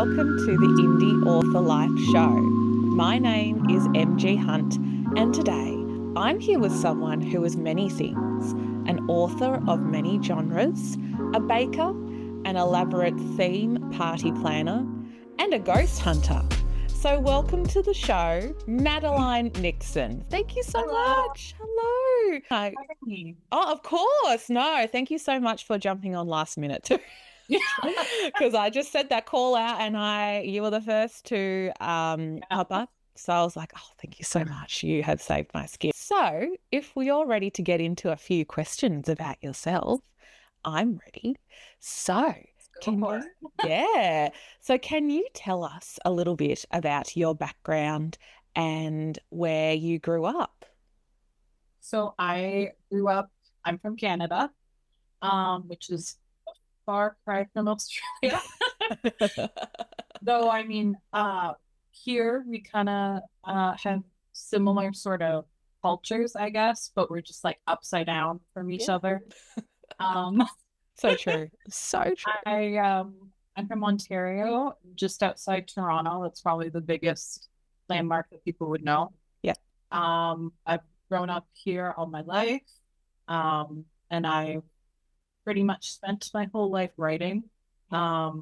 welcome to the Indie Author Life Show. My name is MG Hunt, and today I'm here with someone who is many things: an author of many genres, a baker, an elaborate theme party planner, and a ghost hunter. So welcome to the show, Madeline Nixon. Thank you so much. Hello. Hi. Oh, of course. No, thank you so much for jumping on last minute too. Because I just said that call out and you were the first to pop up. So I was like, oh, thank you so much. You have saved my skin. So if we are ready to get into a few questions about yourself, I'm ready. So So can you tell us a little bit about your background and where you grew up? So I'm from Canada, which is a far cry from Australia. Though, here we kind of have similar sort of cultures, I guess, but we're just like upside down from each other. So true. So true. I'm from Ontario, just outside Toronto. That's probably the biggest landmark that people would know. Yeah. I've grown up here all my life, and I pretty much spent my whole life writing. My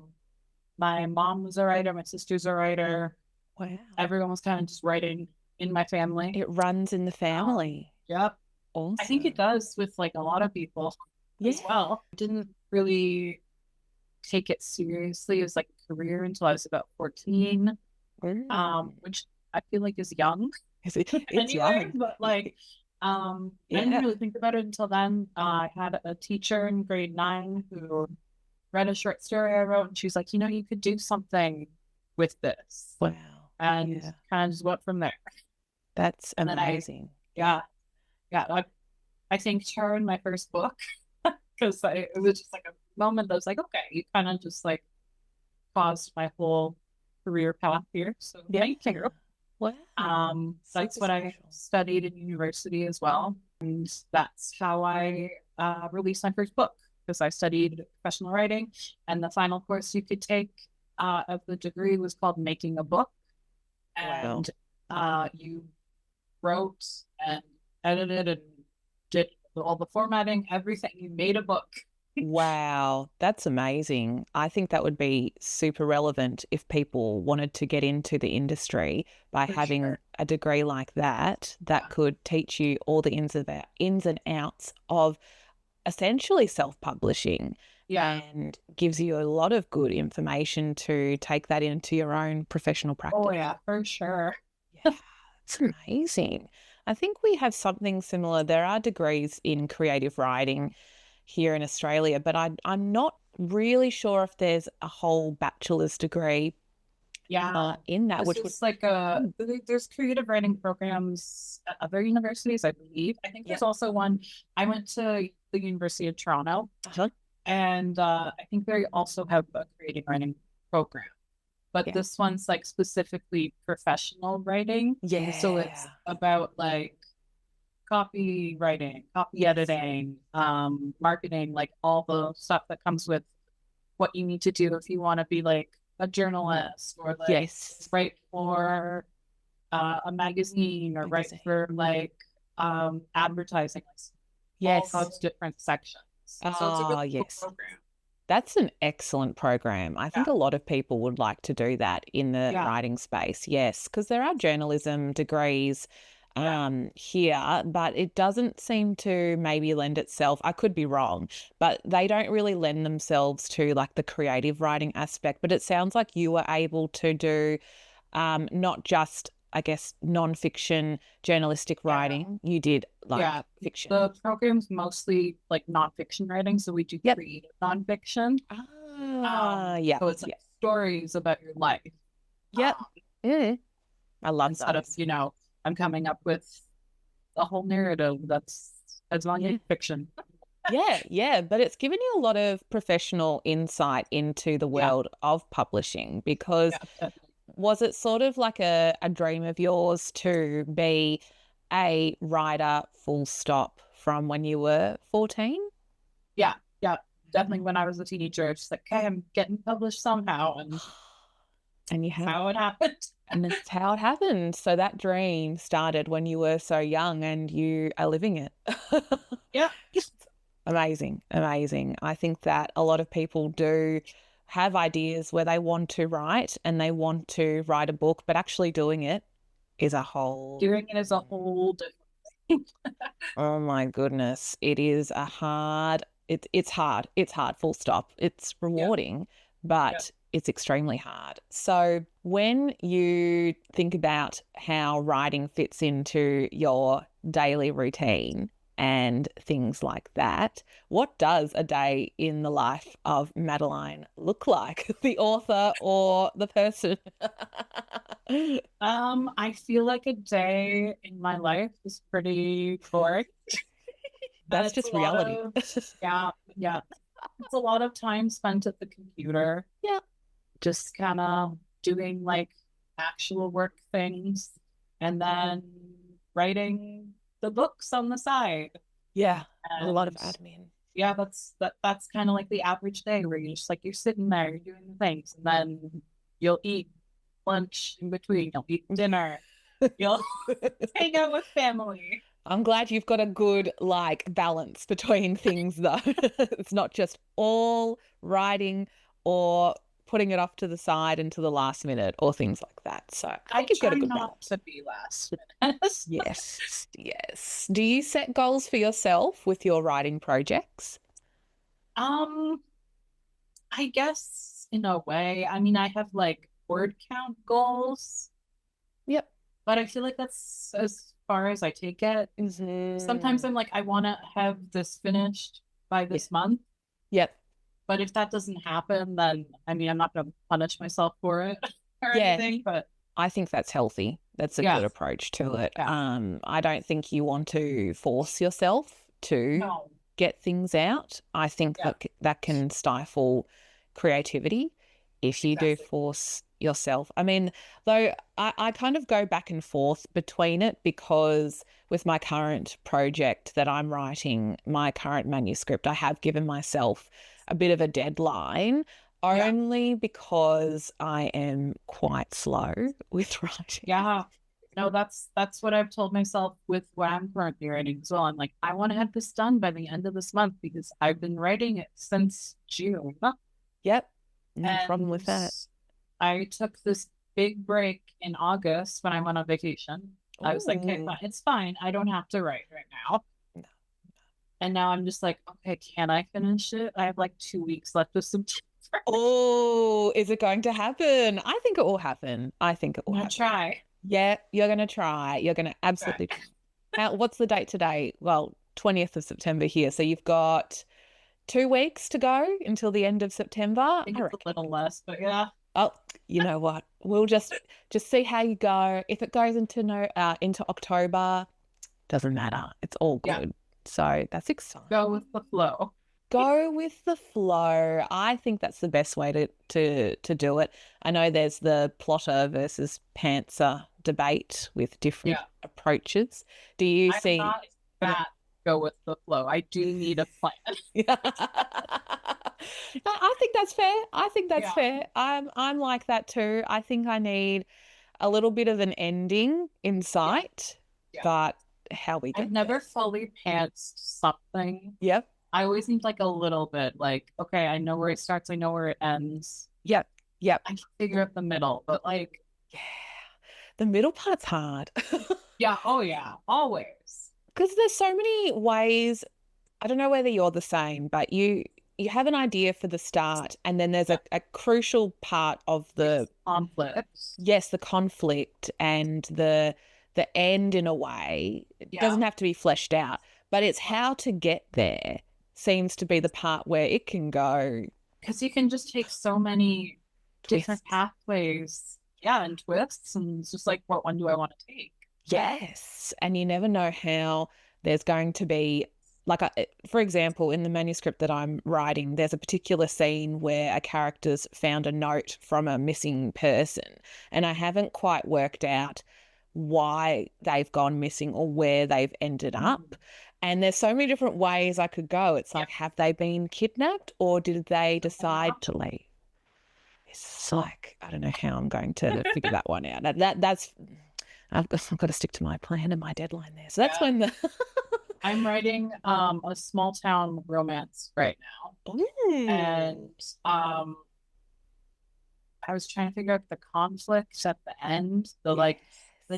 mom was a writer, my sister's a writer. Wow. Everyone was kind of just writing in my family. It runs in the family. Yep. Awesome. I think it does with like a lot of people as well. I didn't really take it seriously as like a career until I was about 14, which I feel like is young. It's anyway, young. But like, I didn't really think about it until then. I had a teacher in grade 9 who read a short story I wrote, and she's like, you could do something with this. Wow. And kind of just went from there. That's amazing. I thanked her in my first book because it was just like a moment that was like, okay, you kind of just like paused my whole career path here. So thank you. Wow. That's what I studied in university as well. And that's how I released my first book, because I studied professional writing, and the final course you could take of the degree was called Making a Book. And you wrote and edited and did all the formatting, everything. You made a book. Wow, that's amazing. I think that would be super relevant if people wanted to get into the industry by having a degree like that could teach you all the ins and outs of essentially self-publishing. And gives you a lot of good information to take that into your own professional practice. Oh yeah, for sure. Yeah, it's amazing. I think we have something similar. There are degrees in creative writing here in Australia, but I'm not really sure if there's a whole bachelor's degree in that. Which was like there's creative writing programs at other universities, I believe. I think there's also one. I went to the University of Toronto, and I think they also have a creative writing program. But this one's like specifically professional writing. Yeah. So it's about like copywriting, copy editing, marketing, like all the stuff that comes with what you need to do if you want to be like a journalist or like write for a magazine or write for like advertising. All those different sections. So it's a really cool program. That's an excellent program. I think a lot of people would like to do that in the writing space. Yes, because there are journalism degrees here, but it doesn't seem to maybe lend itself. I could be wrong, but they don't really lend themselves to like the creative writing aspect. But it sounds like you were able to do not just, I guess, non-fiction journalistic writing. You did like fiction. The program's mostly like non-fiction writing, so we do creative non-fiction. So it's like stories about your life. I love instead that. of I'm coming up with a whole narrative that's non-fiction. But it's given you a lot of professional insight into the world of publishing, because was it sort of like a dream of yours to be a writer full stop from when you were 14? Yeah, definitely when I was a teenager. It's just like, okay, I'm getting published somehow. And And you That's have, how it happened. and it's how it happened. So that dream started when you were so young and you are living it. Yeah. Amazing, amazing. I think that a lot of people do have ideas where they want to write and they want to write a book, but actually doing it is a whole, Doing it is a whole different. oh my goodness, it is a hard, it's hard. It's hard, full stop. It's Yeah. rewarding, Yeah. but it's extremely hard. So when you think about how writing fits into your daily routine and things like that, what does a day in the life of Madeline look like? The author or the person? I feel like a day in my life is pretty boring. And That's it's a just lot reality. of, yeah, yeah. It's a lot of time spent at the computer, Yeah. just kind of doing like actual work things and then writing the books on the side. Yeah. A lot of And admin. yeah, that's kind of like the average day where you're just like you're sitting there, you're doing the things, and then you'll eat lunch in between, you'll eat dinner, you'll hang out with family. I'm glad you've got a good like balance between things though. It's not just all writing or putting it off to the side and to the last minute or things like that. So I I think you've got try a good not balance. to be last minute. Yes, yes. Do you set goals for yourself with your writing projects? um, I guess in a way, I mean, I have like word count goals, Yep. but I feel like that's as far as I take it. Sometimes Mhm. I'm like, I want to have this finished by Yeah. this month. Yep. But if that doesn't happen, then I mean, I'm not going to punish myself for it or Yeah. anything. But I think that's healthy. That's a yeah, good approach to it. yeah, I don't think you want to force yourself to no, get things out. I think yeah, that that can stifle creativity if you do exactly. force yourself. I mean, though I kind of go back and forth between it because with my current project that I'm writing, my current manuscript, I have given myself a bit of a deadline Yeah, only because I am quite slow with writing. yeah. No, that's what I've told myself with what I'm currently writing as well. I'm like, I want to have this done by the end of this month because I've been writing it since June. Yep, no problem with And that. I took this big break in August when I went on vacation. I was like, okay, Oh, fine. It's fine. I don't have to write right now. no. And now I'm just like, okay, can I finish it? I have like 2 weeks left of September. Oh, is it going to happen? I think it will happen. I think it I'm will gonna happen. try. Yeah, you're going to try. You're going to Try. absolutely try. What's the date today? Well, 20th of September here. So you've got 2 weeks to go until the end of September. I I think it's a reckon. little less, but yeah. Oh, you know what? We'll just see how you go. If it goes into no into October, doesn't matter. It's all Yeah. good. So that's exciting. Go with the flow. Go with the flow. I think that's the best way to do it. I know there's the plotter versus pantser debate with different Yeah. approaches. Do you I'm see? not that go with the flow. I do need a plan. Yeah. I think that's fair. I think that's Yeah. fair. I'm like that too. I think I need a little bit of an ending in Yeah. sight, Yeah. but how we I've get never there. fully pantsed something. Yep. I always need like a little bit, like, okay, I know where it starts, I know where it ends. Yep. Yep. I can figure out the middle, but like, Yeah. The middle part's hard. yeah, oh yeah, always. Because there's so many ways. I don't know whether you're the same, but you have an idea for the start, and then there's Yeah. a crucial part of the It's conflict. yes, the conflict and the end in a way. It Yeah. doesn't have to be fleshed out, but it's how to get there seems to be the part where it can go Because you can just take so many different twists. pathways. Yeah, and twists, and it's just like, what one do I want to take? Yes, and you never know how there's going to be like for example, in the manuscript that I'm writing, there's a particular scene where a character's found a note from a missing person, and I haven't quite worked out why they've gone missing or where they've ended up. And there's so many different ways I could go. It's Yeah. like, have they been kidnapped or did they decide to leave? It's like, I don't know how I'm going to figure that one out. That's I've got to stick to my plan and my deadline there. So that's Yeah. when the I'm writing a small town romance right now. And um I was trying to figure out the conflicts at the end. The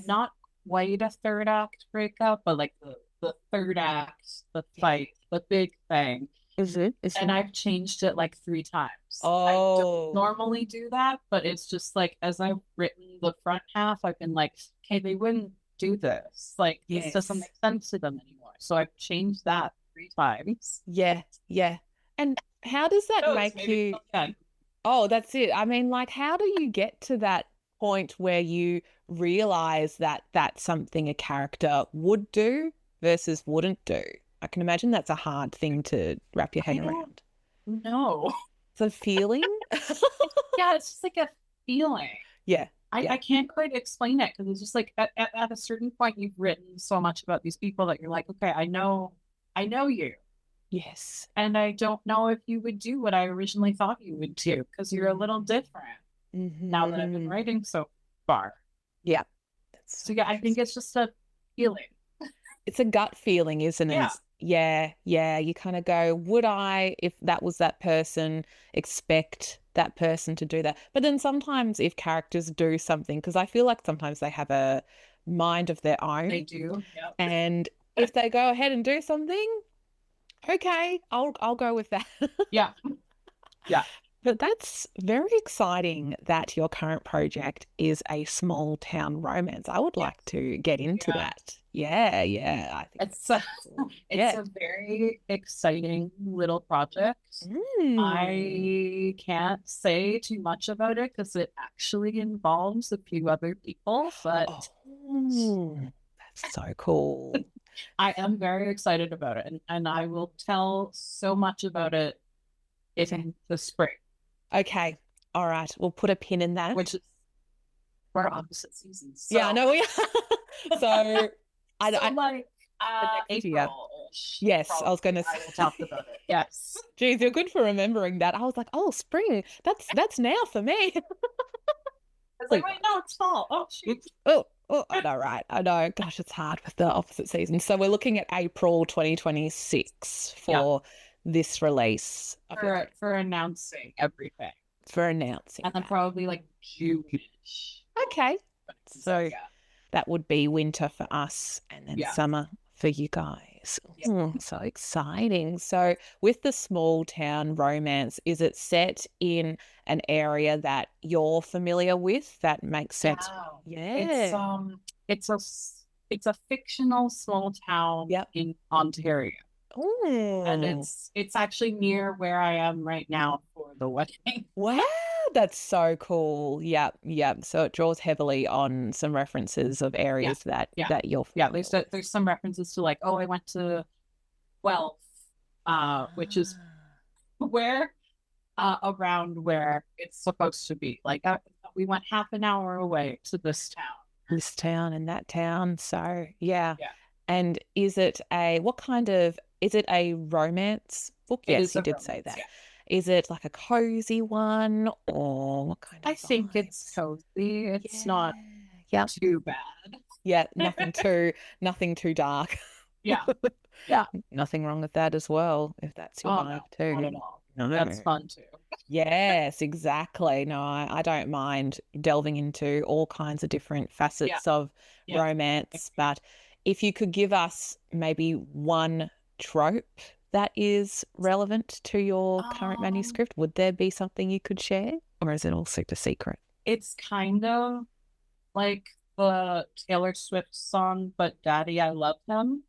not quite a third act breakup, but like the third act, the fight, the big thing. Is it? And I've changed it like 3 times. I Oh. don't normally do that, but it's just like as I've written the front half, I've been like, okay, they wouldn't do this. Like this doesn't make sense to them anymore. So I've changed that 3 times. Yeah, yeah. And how does that make you? Oh, that's it. I mean, like, how do you get to that point where you realize that that's something a character would do versus wouldn't do? I can imagine that's a hard thing to wrap your head around. No. It's a feeling? Yeah, it's just like a feeling. Yeah. I can't quite explain it because it's just like at a certain point you've written so much about these people that you're like, okay, I know you. Yes. And I don't know if you would do what I originally thought you would do because you're a little different now that I've been writing so far. Yeah. So yeah, I think it's just a feeling. It's a gut feeling, isn't it? Yeah. Yeah. You kind of go, would I, if that was that person, expect that person to do that? But then sometimes if characters do something, because I feel like sometimes they have a mind of their own. They do. Yep. And if they go ahead and do something, okay, I'll go with that. Yeah. Yeah. But that's very exciting that your current project is a small town romance. I would like to get into that. Yeah, yeah. I think it's a very exciting little project. I can't say too much about it because it actually involves a few other people, but that's so cool. I am very excited about it, and I will tell so much about it in the spring. Okay. All right. We'll put a pin in that. Which is we're opposite seasons. So. Yeah, I know we are. So I like April. Yes, I was going to say. I will talk about it. Yes. Geez, you're good for remembering that. I was like, oh, spring. That's now for me. I was like, wait, no, it's fall. Oh, shoot. Oh, I know, right? I know. Gosh, it's hard with the opposite season. So we're looking at April 2026 for this release. For announcing everything. For announcing. And then probably like June-ish. Okay. So that would be winter for us and then summer for you guys. So exciting. So with the small town romance, is it set in an area that you're familiar with that makes sense? Yeah. It's a fictional small town in Ontario. And it's actually near where I am right now for the wedding. Wow, that's so cool. Yeah. So it draws heavily on some references of areas that you're there's some references to like, oh, I went to Guelph, which is where around where it's supposed to be. Like we went half an hour away to this town and that town. So yeah. And is it a romance book? Yes, you did say that. Yeah. Is it like a cozy one or what kind of I think it's cozy. It's not too bad. Yeah, nothing too dark. Yeah. Nothing wrong with that as well, if that's your vibe too. Not at all. No. That's fun too. Yes, exactly. No, I don't mind delving into all kinds of different facets of romance, but if you could give us maybe one trope that is relevant to your current manuscript, would there be something you could share, or is it all super secret? It's kind of like the Taylor Swift song, but Daddy, I Love Him.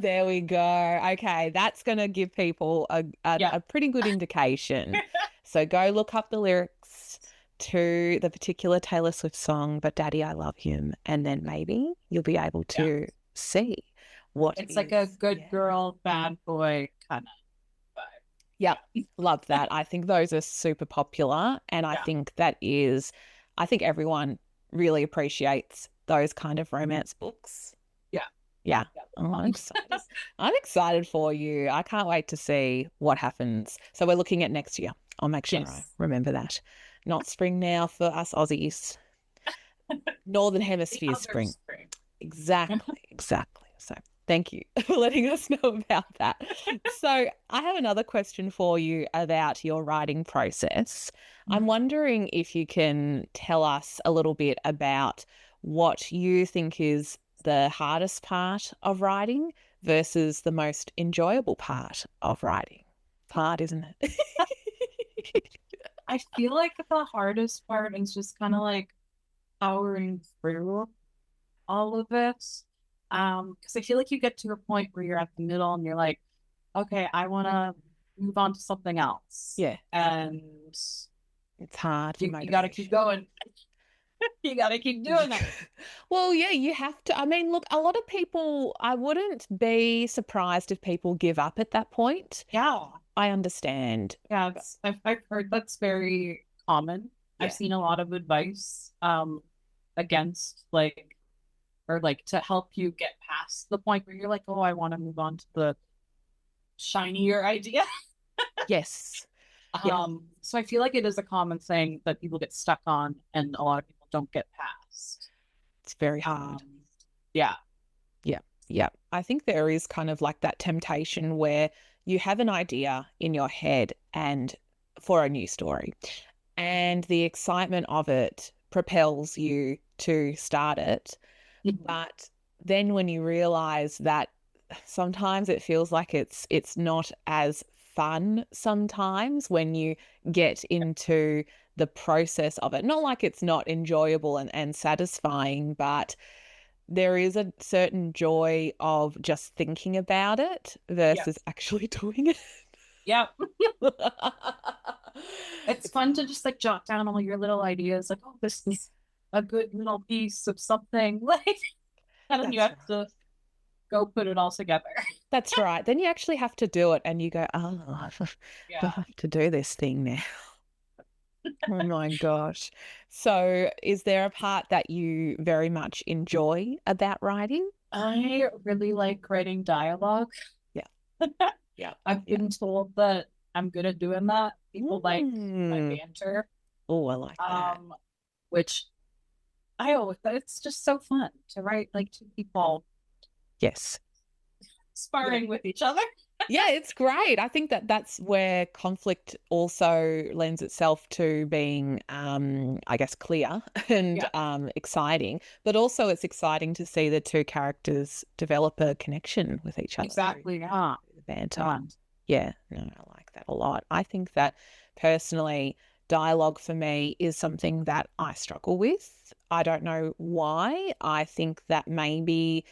There we go. Okay, that's going to give people a pretty good indication. So go look up the lyrics to the particular Taylor Swift song, but Daddy, I Love Him, and then maybe you'll be able to see what it's like a good girl, bad boy kind of vibe. Yeah, love that. I think those are super popular, and I think I think everyone really appreciates those kind of romance books. Yeah. Oh, I'm excited. I'm excited for you. I can't wait to see what happens. So we're looking at next year. I'll make sure I Yes. remember that. Not spring now for us Aussies. Northern The Hemisphere other spring. spring. Exactly, exactly. So thank you for letting us know about that. So I have another question for you about your writing process. I'm wondering if you can tell us a little bit about what you think is the hardest part of writing versus the most enjoyable part of writing. It's hard, isn't it? I feel like the hardest part is just kind of like powering through all of it. Because I feel like you get to a point where you're at the middle and you're like, okay, I want to move on to something else. Yeah, And it's hard for you got to keep motivation. going. You got to keep doing that. Well, yeah, you have to. I mean, look, a lot of people, I wouldn't be surprised if people give up at that point. Yeah. I understand. Yeah. I've heard that's very common. I've Yeah. seen a lot of advice against like, or like to help you get past the point where you're like, oh, I want to move on to the shinier idea. Yes. Yeah. So I feel like it is a common thing that people get stuck on and a lot of people don't get past. It's very hard. Yeah. Yeah. Yeah. I think there is kind of like that temptation where you have an idea in your head and for a new story, and the excitement of it propels you to start it. But then when you realize that sometimes it feels like it's not as fun sometimes when you get into the process of it. Not like it's not enjoyable and satisfying, but there is a certain joy of just thinking about it versus actually doing it. Yeah. It's fun to just like jot down all your little ideas, like, oh, this is a good little piece of something. Like, and then you have to go put it all together. That's right. Then you actually have to do it and you go, oh, I have to do this thing now. Oh my gosh. So, is there a part that you very much enjoy about writing? I really like writing dialogue. Yeah. Yeah. I've been told that I'm good at doing that. People like my banter. Oh, I like that. Which it's just so fun to write like two people Yes. sparring with each other. Yeah, it's great. I think that that's where conflict also lends itself to being, I guess, clear and exciting. But also, it's exciting to see the two characters develop a connection with each other. Exactly. Yeah. The banter. Yeah, no, I like that a lot. I think that personally, dialogue for me is something that I struggle with. I don't know why. I think that maybe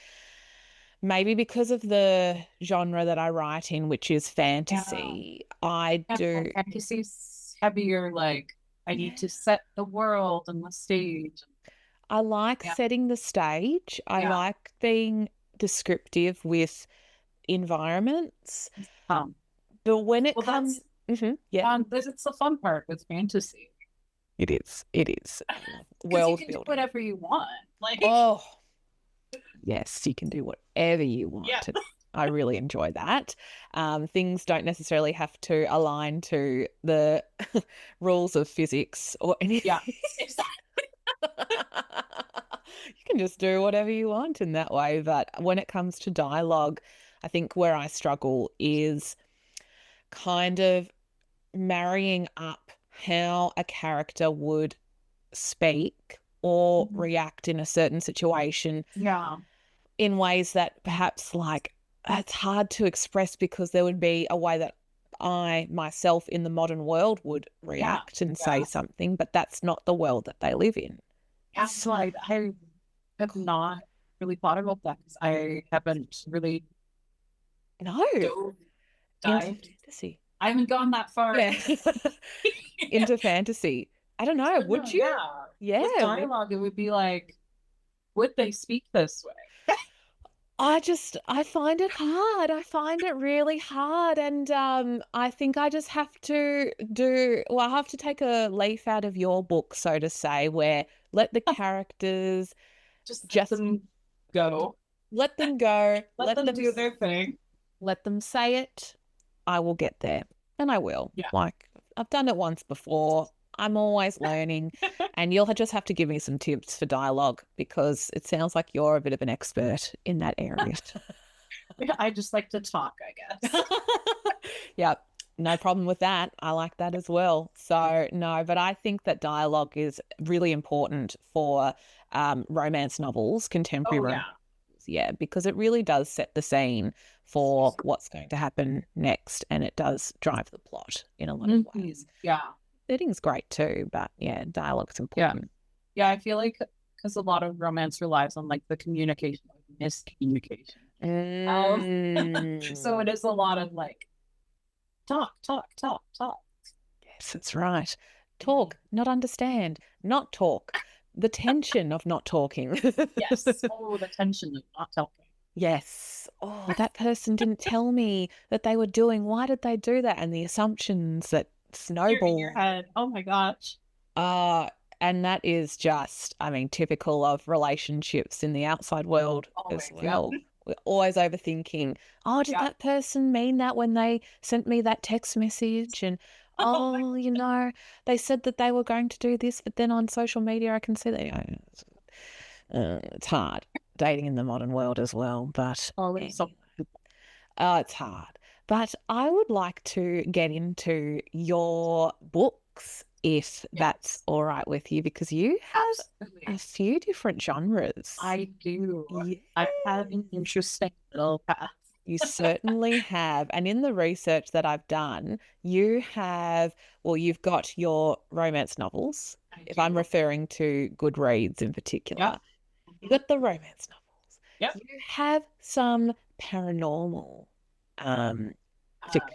because of the genre that I write in, which is fantasy, I do. Fantasy's heavier, like, I need to set the world and the stage. I like setting the stage. I like being descriptive with environments. But when it comes, it's the fun part with fantasy. It is. It is. World building. Do whatever you want. Like, oh, yes, you can do whatever you want. Yeah. I really enjoy that. Things don't necessarily have to align to the rules of physics or anything. Yeah, exactly. You can just do whatever you want in that way. But when it comes to dialogue, I think where I struggle is kind of marrying up how a character would speak or react in a certain situation. Yeah. In ways that perhaps like it's hard to express because there would be a way that I myself in the modern world would react and say something, but that's not the world that they live in. That's like I have not really thought about that because I haven't really into fantasy. I haven't gone that far. Yeah. Into fantasy. I don't know. Would you? Yeah. With dialogue, it would be like, would they speak this way? I find it hard. I find it really hard. And I think I just have to I have to take a leaf out of your book, so to say, where let the characters just let them go. Let them go. Let them do their thing. Let them say it. I will get there. And I will. Yeah. Like, I've done it once before. I'm always learning, and you'll just have to give me some tips for dialogue because it sounds like you're a bit of an expert in that area. I just like to talk, I guess. Yep, no problem with that. I like that as well. So, no, but I think that dialogue is really important for romance novels, contemporary Oh romance. yeah. Yeah, because it really does set the scene for what's going to happen next, and it does drive the plot in a lot of ways. Yeah. Setting's great too, but yeah, dialogue's important. Yeah, I feel like because a lot of romance relies on like the communication, like miscommunication. So it is a lot of like talk, talk, talk, talk. Yes, that's right. Talk, not understand, not talk. The tension of not talking. Yes. Oh, the tension of not talking. Yes. Oh, that person didn't tell me that they were doing. Why did they do that? And the assumptions that You're in your snowball. head. Oh my gosh. Uh, and that is just, I mean, typical of relationships in the outside world as Always. well. We're always overthinking. Oh, did that person mean that when they sent me that text message? And oh, they said that they were going to do this, but then on social media, I can see that. It's hard dating in the modern world as well, but Always. it's hard. But I would like to get into your books, if that's all right with you, because you have a few different genres. I do. Yeah. I've had an interesting little path. You certainly have. And in the research that I've done, you've got your romance novels, if I'm referring to Goodreads in particular. Yeah. You've got the romance novels. Yep. You have some paranormal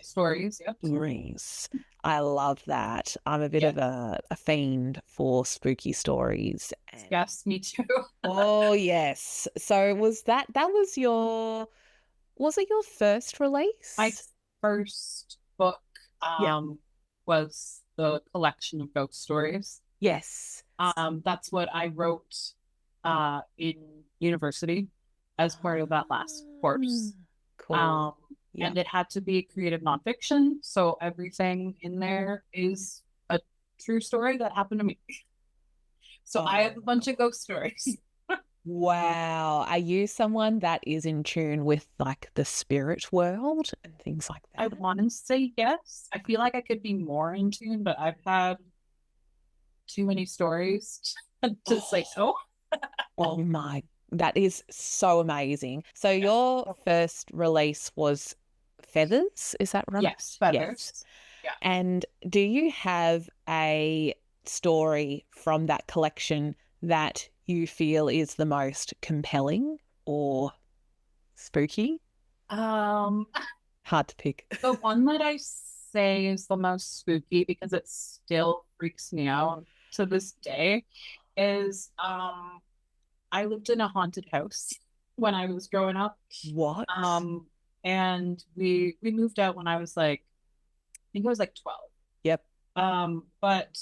stories. Yep. stories. I love that. I'm a bit of a fiend for spooky stories. Yes, me too. Oh, yes. So was it your first release? My first book was the collection of ghost stories. Yes. That's what I wrote in university as part of that last course. Cool. And it had to be creative nonfiction, so everything in there is a true story that happened to me. So I have a bunch of ghost stories. Wow. Are you someone that is in tune with like the spirit world and things like that? I want to say yes. I feel like I could be more in tune, but I've had too many stories to say so. Oh my, that is so amazing. So your first release was Feathers, is that right? Yes, Feathers. Yes. Yeah. And do you have a story from that collection that you feel is the most compelling or spooky? Hard to pick. The one that I say is the most spooky because it still freaks me out to this day is I lived in a haunted house when I was growing up. What? And we moved out when I was like, I think I was like 12. Yep. But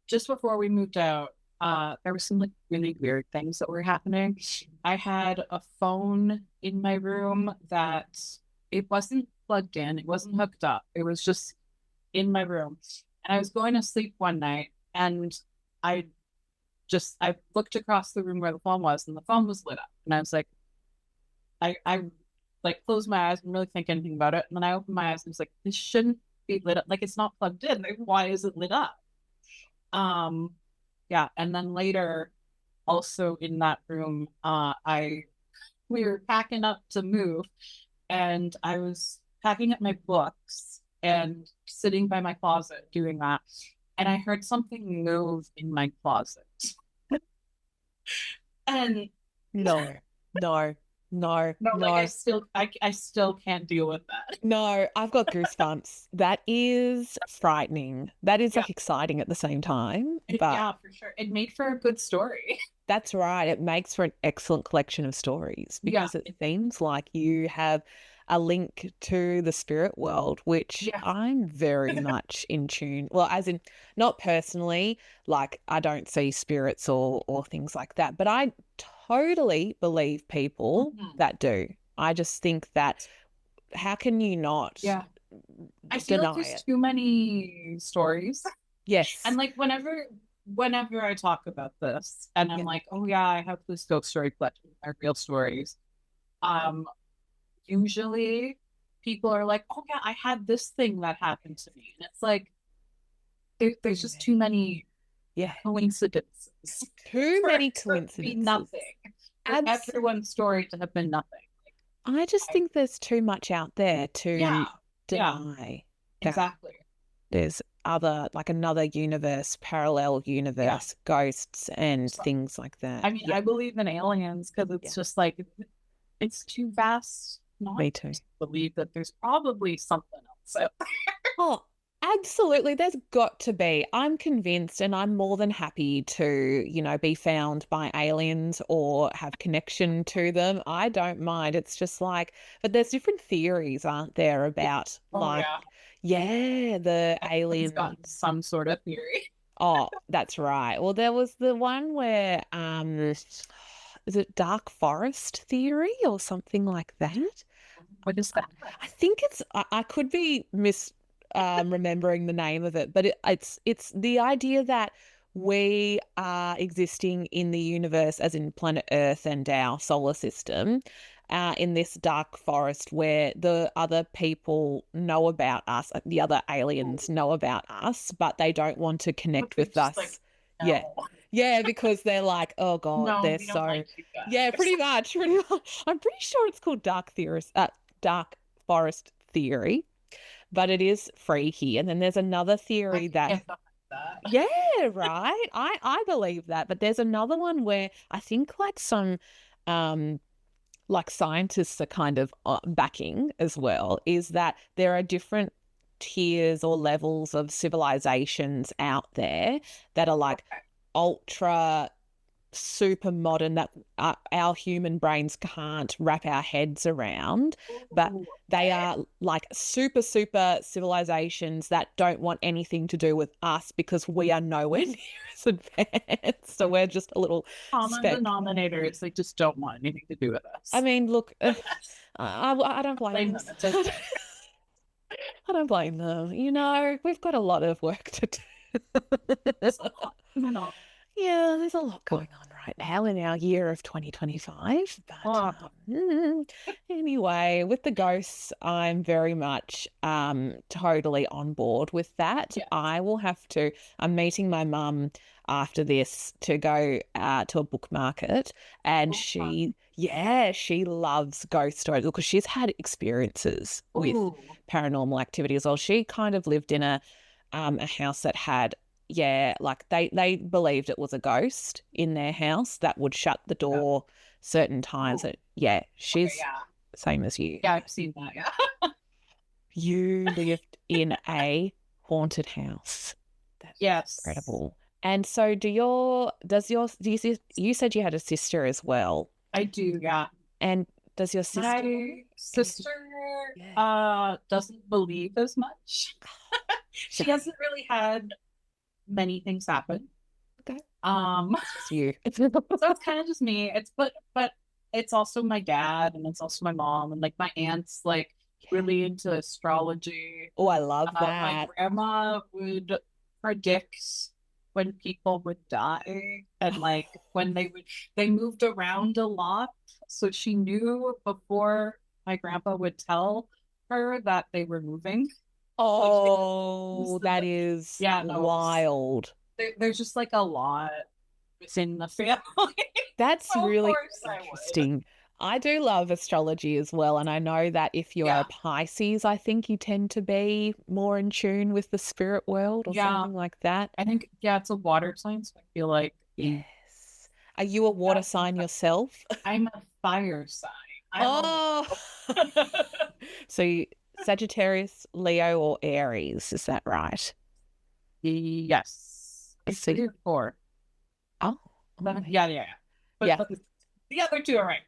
just before we moved out, there were some like really weird things that were happening. I had a phone in my room that it wasn't plugged in, it wasn't hooked up, it was just in my room. And I was going to sleep one night and I looked across the room where the phone was and the phone was lit up. And I was like, I like closed my eyes and really think anything about it. And then I opened my eyes and was like, this shouldn't be lit up. Like it's not plugged in. Like, why is it lit up? Yeah. And then later, also in that room, we were packing up to move, and I was packing up my books and sitting by my closet doing that, and I heard something move in my closet. And no, like I still can't deal with that. No, I've got goosebumps. That is frightening. That is like exciting at the same time. But yeah, for sure. It made for a good story. That's right. It makes for an excellent collection of stories because it seems like you have a link to the spirit world, which I'm very much in tune. Well, as in not personally, like I don't see spirits or things like that, but I totally believe people that do. I just think that how can you not I feel like deny there's it. too many stories. Yes. And like whenever I talk about this and I'm Yeah. like, oh yeah, I have this ghost story collection, my real stories. Um, Usually people are like, oh yeah, I had this thing that happened to me. And it's like there's just too many Yeah. coincidences Too for many it to be coincidences. nothing. For everyone's story to have been nothing. I just I, think there's too much out there yeah, to yeah, deny that exactly. there's other, like another universe, parallel Yeah. universe, ghosts and So, things like that. I mean, Yeah. I believe in aliens because Yeah. it's just like it's too vast not Me too. to believe that there's probably something else out there. Oh, absolutely. There's got to be. I'm convinced, and I'm more than happy to, be found by aliens or have connection to them. I don't mind. It's just like, but there's different theories, aren't there, about Oh like, yeah, yeah, the everyone's got aliens. some sort of theory. Oh, that's right. Well, there was the one where, is it dark forest theory or something like that? What is that? I think I could be remembering the name of it, but it's the idea that we are existing in the universe, as in planet Earth and our solar system, in this dark forest where the other people know about us, the other aliens know about us, but they don't want to But connect they're with just us. like, Yeah. no, Yeah, because they're like, oh God, no, they're we don't so, like you yeah, guys. pretty much, pretty much. I'm pretty sure it's called dark forest theory, but it is freaky. And then there's another I theory can that, get behind that. yeah, right. I believe that. But there's another one where I think like some like scientists are kind of backing as well, is that there are different tiers or levels of civilizations out there that are like Okay. ultra super modern that our human brains can't wrap our heads around, but Ooh, they okay. are like super, super civilizations that don't want anything to do with us because we are nowhere near as advanced. So we're just a little Common speck. denominator is they just don't want anything to do with I us. mean, look, I don't blame Blame them. them. It's okay. I don't blame them. We've got a lot of work to do. It's a lot going on. Yeah, there's a lot going on right now in our year of 2025. But Oh, anyway, with the ghosts, I'm very much totally on board with that. yeah. I'm meeting my mum after this to go to a book market, and she loves ghost stories because she's had experiences with Ooh, paranormal activity as well. She kind of lived in a house that had, yeah, like they believed it was a ghost in their house that would shut the yeah. door certain Ooh, times. Yeah, okay, she's yeah. same as you. Yeah, I've seen that. Yeah. You lived in a haunted house. That's Yes, incredible. And so you said you had a sister as well. I do. Yeah. And does your sister My anything? sister Yeah. doesn't believe as much. She Same. hasn't really had many things happen. Okay. So It's you. it's kind of just me. But it's also my dad and it's also my mom and like my aunt's like really into astrology. Oh, I love My that. grandma would predict when people would die and like when they moved around a lot. So she knew before my grandpa would tell her that they were moving. Oh, that is Yeah, no, wild. there's just like a lot within the family. That's So of really course I would. interesting. I do love astrology as well, and I know that if you are a Yeah. Pisces, I think you tend to be more in tune with the spirit world or Yeah. something like that. I think yeah, it's a water sign, so I feel like Yes. Are you a water that sign yourself? I'm a fire sign. I'm a Oh, Leo. so Sagittarius, Leo, or Aries, is that right? Yes. It's So, 3 or 4. oh, Yeah, yeah, yeah. yeah. But the other two are right.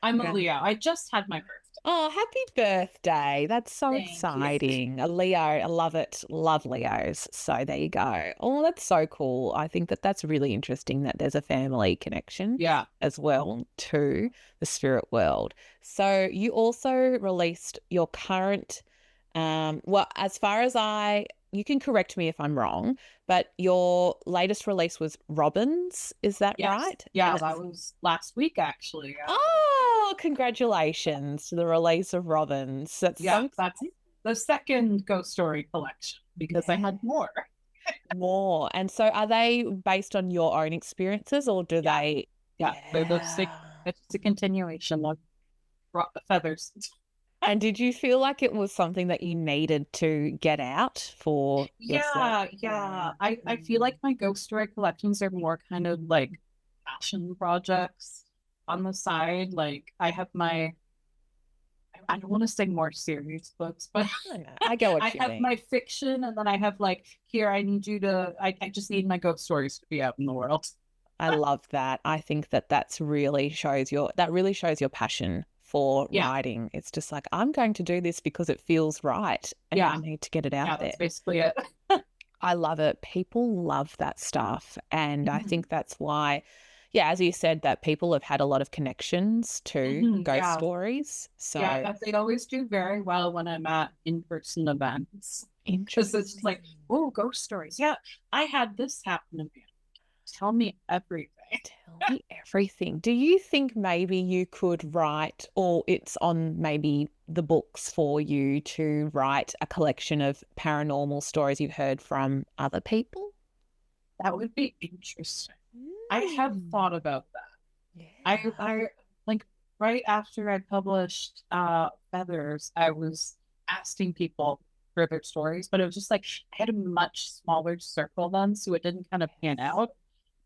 I'm a Okay. Leo. I just had my birthday. Oh, happy birthday. That's so Thank you. exciting. A Leo, I love it. Love Leos. So there you go. Oh, that's so cool. I think that that's really interesting that there's a family connection Yeah. as well to the spirit world. So you also released your current Well, as far as you can correct me if I'm wrong, but your latest release was Robins, is that Yes. right? Yeah, And that it's was last week actually. oh, congratulations to the release of Robins. That's Yeah, so that's exciting. the second ghost story collection because I Yeah, had more. more. And so are they based on your own experiences or do Yeah, they? yeah. They're the Yeah. it's a continuation of feathers. And did you feel like it was something that you needed to get out for yourself? Yeah, Yeah. yeah. I feel like my ghost story collections are more kind of like passion projects on the side. Like I have I don't want to say more serious books, but I know. I get what I you have mean. my fiction and then I have like, here, I need you to, I just need my ghost stories to be out in the world. I love that. I think that that really shows your passion for Yeah, writing. It's just like I'm going to do this because it feels right and I yeah, need to get it out yeah, there. that's basically it. I love it. People love that stuff. And I Mhm, think that's why, yeah, as you said, that people have had a lot of connections to mhm, ghost yeah, stories. yeah, So that they always do very well when I'm at in-person events. Because it's just like, interesting. oh, ghost stories. Yeah, I had this happen to me. Tell me everything. Tell me everything. Do you think maybe you could write, or it's on maybe the books for you to write a collection of paranormal stories you've heard from other people? That would be interesting. I have Mm. thought about that. Yeah. I like right after I published Feathers, I was asking people for their stories, but it was just like I had a much smaller circle then, so it didn't kind of pan out.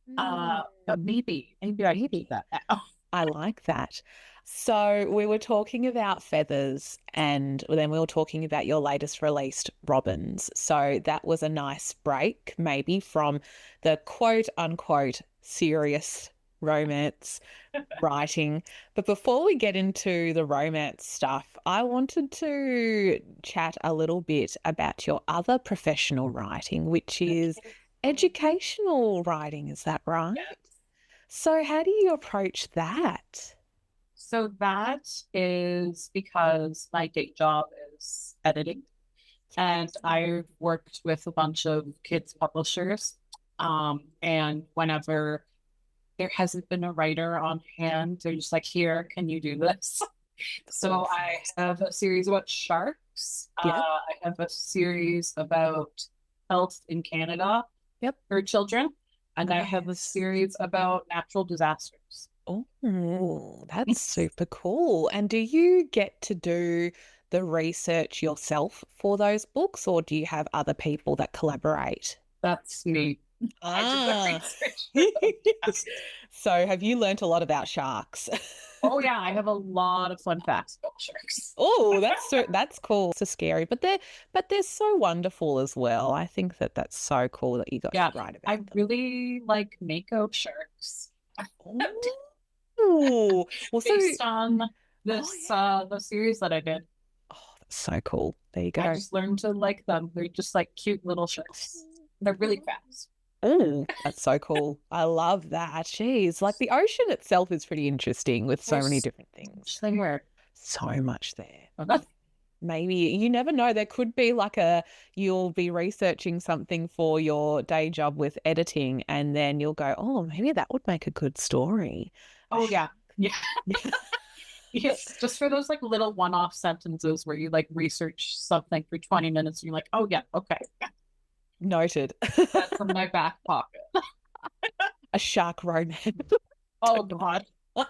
Mm. But maybe I should do Maybe. that now. I like that. So we were talking about feathers and then we were talking about your latest released Robins. So that was a nice break, maybe from the quote unquote serious romance writing. But before we get into the romance stuff, I wanted to chat a little bit about your other professional writing, which is Okay. educational writing. Is that right? Yes. So, how do you approach that? So that is because my day job is editing, and I've worked with a bunch of kids publishers. And whenever there hasn't been a writer on hand, they're just like, here, can you do this? So Awesome. I have a series about sharks. Yep. I have a series about health in Canada Yep. for children. And I have a Nice. series about natural disasters. Oh, that's super cool. And do you get to do the research yourself for those books, or do you have other people that collaborate? That's me. I did the Ah. research for them. Yes. So, have you learnt a lot about sharks? Oh yeah, I have a lot of fun facts about sharks. Oh, that's cool. So scary, but they're so wonderful as well. I think that that's so cool that you got to Yeah, write about I them. really like mako sharks. Oh, well, so Based on oh this yeah, the series that I did. oh that's so cool. There you I go. just learned to like them. They're just like cute little sharks. They're really fast. Oh, that's so cool. I love that. Jeez, like the ocean itself is pretty interesting with so many There's different things. thing where So much there. okay. Maybe you never know. There could be like you'll be researching something for your day job with editing, and then you'll go, oh, maybe that would make a good story. A Oh yeah. shark. Yeah. Yes. Just for those like little one-off sentences where you like research something for 20 minutes and you're like, oh yeah, okay. Noted. That's in my back pocket. A shark romance. Oh God. Well,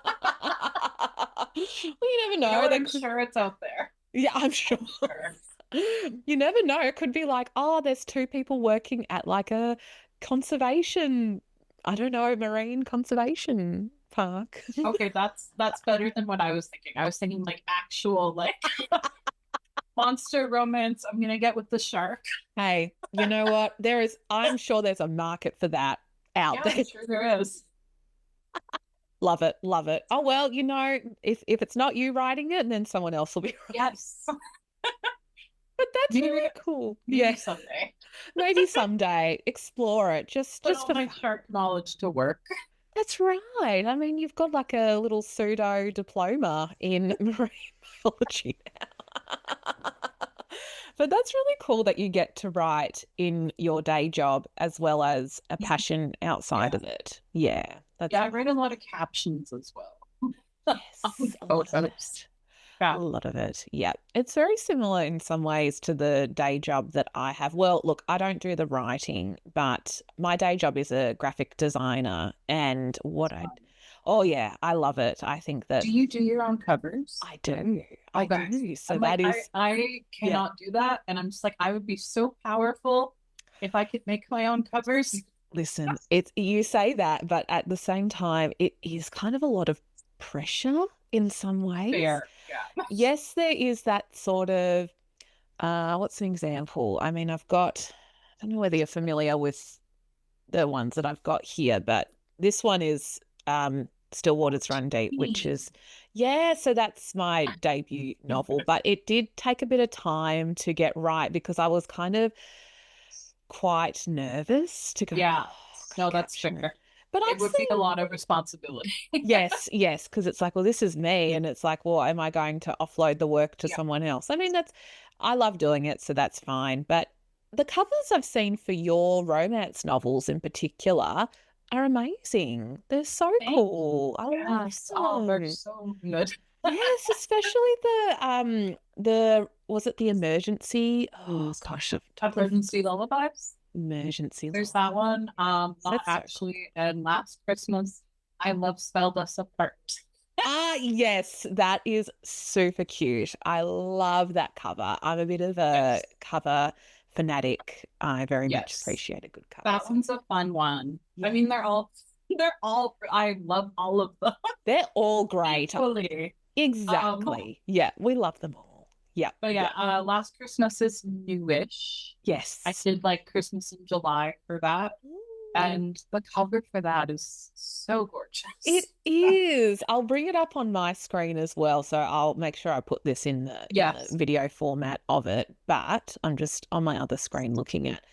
you never You know know. what? They I'm could, sure it's out there. yeah, I'm sure. I'm sure. You never know. It could be like, oh, there's two people working at like a conservation, I don't know, marine conservation park. Okay, that's better than what I was thinking. I was thinking like actual like monster romance I'm gonna get with the shark. Hey, you know what? I'm sure there's a market for that out Yeah, I'm there. sure there is. Love it, love it. Oh well, if it's not you writing it, then someone else will be writing. Yes. But that's Maybe really cool. maybe Yeah, someday. maybe someday explore it Put just all for my fun. shark knowledge to work. That's right. I mean, you've got like a little pseudo diploma in marine biology now. But that's really cool that you get to write in your day job as well as a passion outside Yeah. of it. Yeah, that's Yeah, I write a lot of captions as well. On yes, a lot of photos. it. A Yeah. lot of it. Yeah. It's very similar in some ways to the day job that I have. Well, look, I don't do the writing, but my day job is a graphic designer. And oh, yeah, I love it. I think that Do you do your own covers? I do. I Okay. do. So I'm like, that is, I yeah. cannot do that. And I'm just like, I would be so powerful if I could make my own covers. Listen, it's you say that, but at the same time, it is kind of a lot of pressure in some ways. Fair. Yeah. Yes, there is that sort of what's an example? I mean, I don't know whether you're familiar with the ones that I've got here, but this one is Still Waters Run Deep, which is, yeah, so that's my debut novel, but it did take a bit of time to get right because I was kind of quite nervous to go, Yeah. can No, I that's capture it? fair. But It I'd would be a say, lot of responsibility. yes, because it's like, well, this is me. And it's like, well, am I going to offload the work to Yeah. someone else? I mean, I love doing it, so that's fine. But the covers I've seen for your romance novels in particular are amazing. They're so Thank cool. I love Yes. Oh, they're them. so good. Yes, especially the was it the emergency? Oh gosh, Emergency lullabies. emergency. There's that one. Not That's so cool. actually. And last Christmas, I love Spelled Us Apart. Ah, yes, that is super cute. I love that cover. I'm a bit of a Yes. cover fanatic. I very much Yes. appreciate a good cover. That So, one's a fun one. I yeah, mean, I love all of them they're all great. equally. Exactly. Yeah, we love them all. Yeah, But yeah, yeah. Last Christmas is newish. I Yes. did like Christmas in July for that. Ooh. And the cover for that is so It gorgeous. is. I'll bring it up on my screen as well, so I'll make sure I put this in the Yes. video format of it. But I'm just on my other screen looking at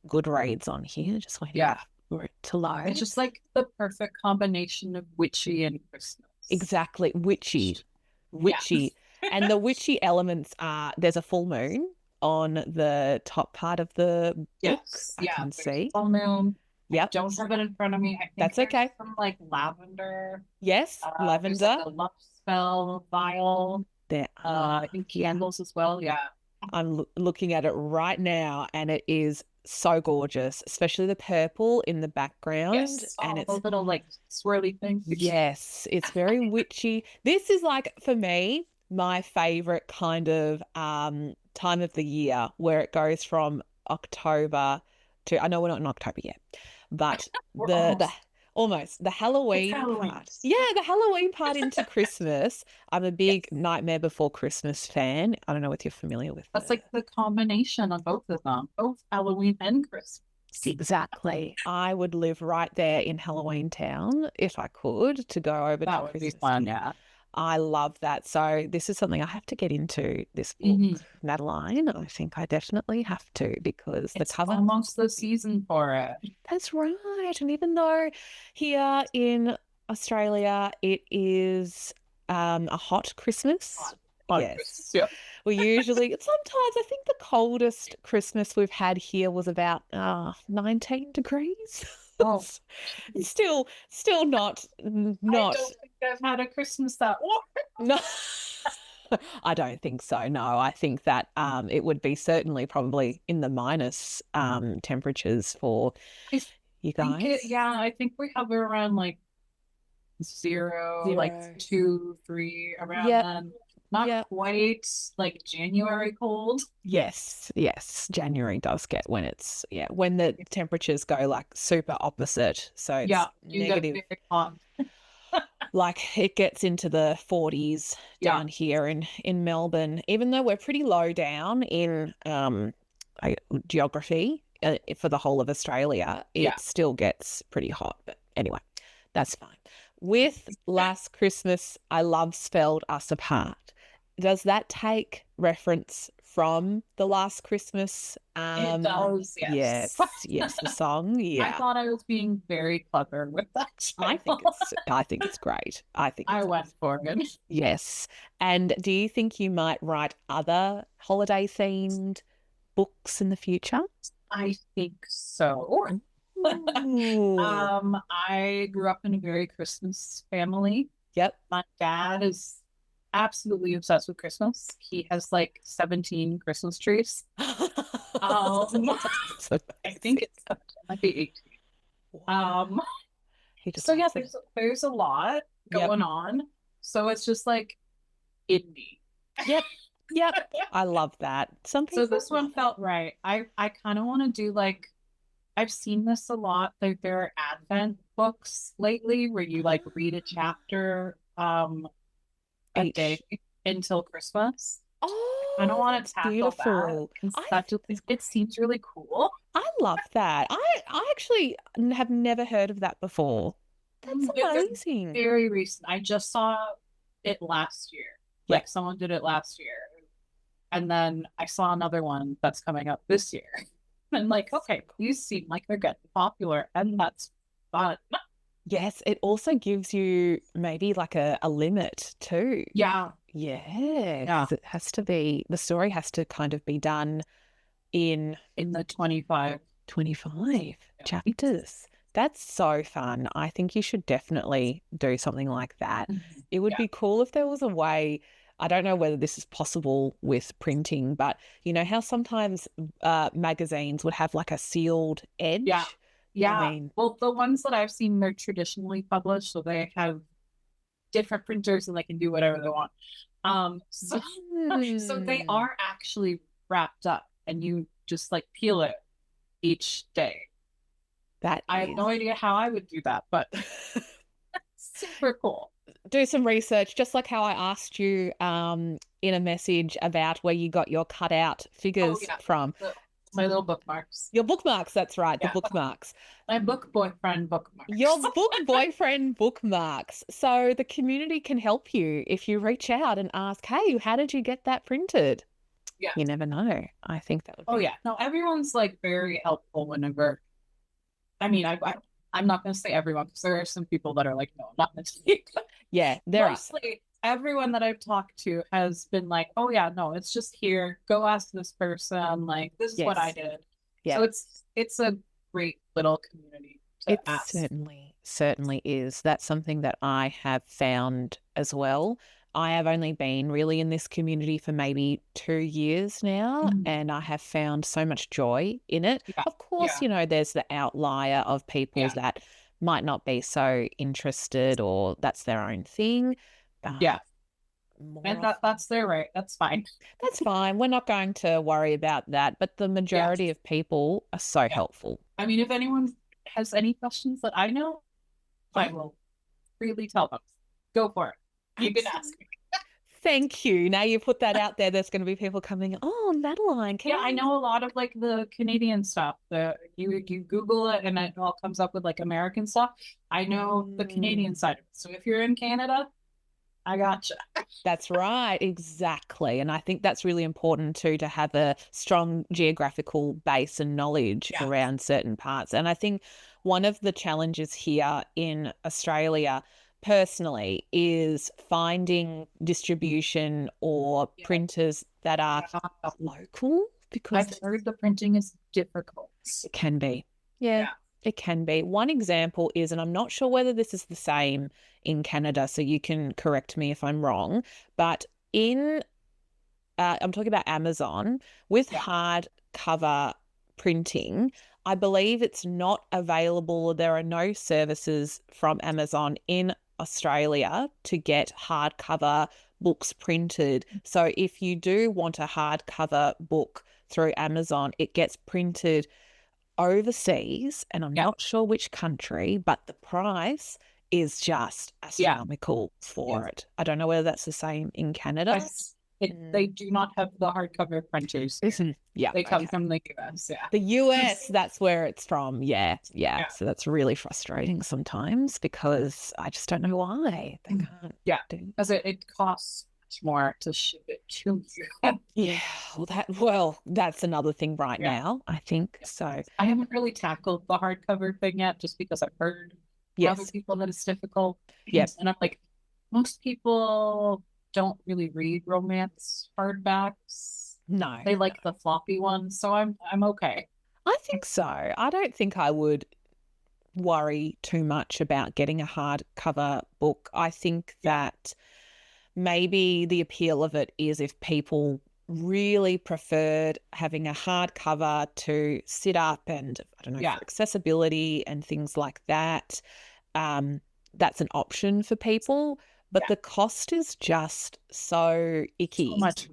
Goodreads on here, just waiting Yeah. for it to load. It's just like the perfect combination of witchy and Christmas. Exactly. Witchy. Yeah. Witchy. And the witchy elements are there's a full moon on the top part of the book. Yes. I can There's see. full moon. I Yep. don't have it in front of me. I think That's there's okay. some like lavender. Yes. There's like Lavender. a love spell vial. There I think candles as well. Yeah. I'm looking at it right now and it is so gorgeous, especially the purple in the background. Yes. And All it's the little like swirly things. yes, it's very witchy. This is like for me, my favorite kind of time of the year where it goes from October to I know we're not in October yet, but We're the almost the It's Halloween Halloween. part. Yeah, the Halloween part into Christmas. I'm a big Yes. Nightmare Before Christmas fan. I don't know if you're familiar with That's like the combination of both of them, both Halloween and Christmas. exactly. I would live right there in Halloween Town if I could to go over to That would be Christmas. fun, yeah. I love that. So this is something I have to get into this book, Madeline. I think I definitely have to because the It's cover. almost the season for it. That's right. And even though here in Australia it is a hot Christmas. Hot Yes. Christmas, yeah. We usually sometimes I think the coldest Christmas we've had here was about 19 degrees. Oh, Still not I not don't think I've had a Christmas that warm. no. I don't think so. No, I think that it would be certainly probably in the minus temperatures for I you guys. I think we have it around like zero, Zero. like 2, 3 around Yep. then. Not Yep. quite like January cold. Yes. January does get when it's when the temperatures go like super opposite. So it's You get negative. very hot. Like it gets into the 40s Yeah. down here in Melbourne, even though we're pretty low down in geography for the whole of Australia, it still gets pretty hot. But anyway, that's fine. With Last Christmas, I love Spelled Us Apart. Does that take reference from the Last Christmas. It does, yes. Yes, the song. I Yeah. thought I was being very clever with that. I think it's great. I think I it's went for it. yes. And do you think you might write other holiday themed books in the future? I think so. Ooh. I grew up in a very Christmas family. Yep. My dad is absolutely obsessed with Christmas. He has like 17 Christmas trees. So I think it might be 18. Um, he just so yeah, likes it. there's a lot Yep. going on. So it's just like in me. Yep. Yep. I love that. Some So people this one felt right. I kind of want to do like I've seen this a lot. Like there are Advent books lately where you like read a chapter a each. day until Christmas. I Oh, don't want that's to tackle beautiful. that because that just it seems really cool. I love that. I actually have never heard of that before. That's They're amazing. very recent. I just saw it last year. Yeah. Like someone did it last year. And then I saw another one that's coming up this year. And like, okay, these seem like they're getting popular and that's fun. Yes, it also gives you maybe like a limit too. Yeah. Yes, Yeah. it has to be, the story has to kind of be done in In the 25. 25 chapters. That's so fun. I think you should definitely do something like that. It would be cool if there was a way. I don't know whether this is possible with printing, but you know how sometimes magazines would have like a sealed edge? Yeah. Yeah. I mean, Well, the ones that I've seen, they're traditionally published, so they have different printers and they can do whatever they want. So they are actually wrapped up and you just like peel it each day. I have no idea how I would do that, but super cool. Do some research, just like how I asked you in a message about where you got your cutout figures from. My little bookmarks. Your bookmarks, that's right, the bookmarks. My book boyfriend bookmarks. Your book boyfriend bookmarks. So the community can help you if you reach out and ask, hey, how did you get that printed? Yeah. You never know. I think that would be. Oh, yeah. No, everyone's like very helpful whenever. I mean, I'm not going to say everyone because there are some people that are like, no, I'm not going to say. Yeah, there Mostly, everyone that I've talked to has been like, oh, yeah, no, it's just here. Go ask this person. Like, this is what I did. Yeah. So it's a great little community to ask. Certainly is. That's something that I have found as well. I have only been really in this community for maybe 2 years now, and I have found so much joy in it. Yeah. Of course, you know, there's the outlier of people that might not be so interested or that's their own thing. And that's their right. That's fine. That's fine. We're not going to worry about that. But the majority of people are so helpful. I mean, if anyone has any questions that I know, I will freely tell them. Go for it. You can ask me. Thank you. Now you put that out there, there's going to be people coming, oh, Madeline. I know a lot of like the Canadian stuff. You Google it and it all comes up with like American stuff. I know the Canadian side of it. So if you're in Canada, I gotcha. That's right. Exactly. And I think that's really important too, to have a strong geographical base and knowledge around certain parts. And I think one of the challenges here in Australia personally is finding distribution or printers that are local, because I've heard the printing is difficult. It can be. Yeah. It can be. One example is, and I'm not sure whether this is the same in Canada, so you can correct me if I'm wrong, but I'm talking about Amazon with hardcover printing. I believe it's not available. There are no services from Amazon in Australia to get hardcover books printed. So if you do want a hardcover book through Amazon, it gets printed overseas, and I'm not sure which country, but the price is just astronomical for it. I don't know whether that's the same in Canada. They do not have the hardcover printers. They come from the US. The US, that's where it's from. Yeah. So that's really frustrating sometimes because I just don't know why they can't. Because it costs more to ship it to you. Yeah, well, that's another thing right Yeah. now, I think. So, I haven't really tackled the hardcover thing yet, just because I've heard from other yes. people that it's difficult. Yep. And I'm like, most people don't really read romance hardbacks. No. They like the floppy ones, so I'm okay. I think so. I don't think I would worry too much about getting a hardcover book. I think that maybe the appeal of it is if people really preferred having a hardcover to sit up and, I don't know, Yeah. for accessibility and things like that. Um, that's an option for people, but Yeah. the cost is just so icky. So much.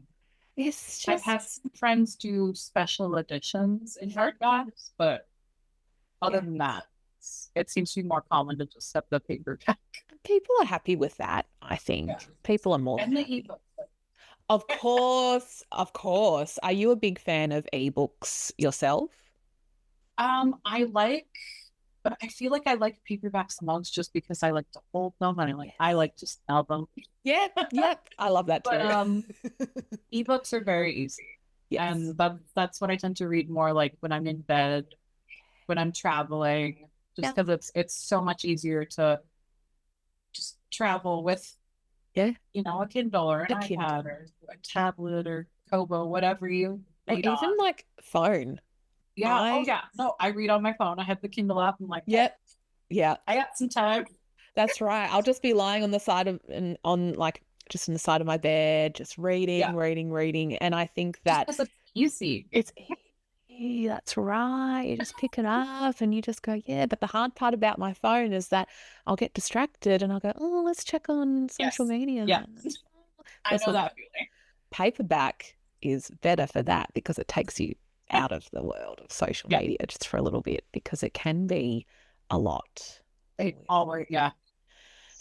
It's I've just had some friends do special editions in hardbacks, but other Yeah. than that, it seems to be more common to just have the paperback. people are happy with that, I think. Yeah. People are more than And the happy. ebook. Of course, of course. Are you a big fan of ebooks yourself? I like, but I feel like I like paperbacks the most just because I like to hold them and I like to smell them. Yep, yep. I love that But too. ebooks are very easy. Yes. And that's what I tend to read more like when I'm in bed, when I'm traveling, just Yeah. because it's so much easier to just travel with, Yeah. a Kindle or an A Kindle. iPad or a tablet or Kobo, whatever you Or read even on. like phone. Yeah. I Oh yeah. No, I read on my phone. I have the Kindle app. I'm like, Yep. Yeah. I got some time. That's right. I'll just be lying on the side of and on like just on the side of my bed, just reading, Yeah. reading. And I think Just that because it's easy. it's easy. That's right. You just pick it up and you just go, yeah. But the hard part about my phone is that I'll get distracted and I'll go, oh, let's check on social Yes. media. Yeah. I That's know what that feeling. paperback is better for that because it takes you out of the world of social Yeah. media just for a little bit because it can be a lot. Always, yeah.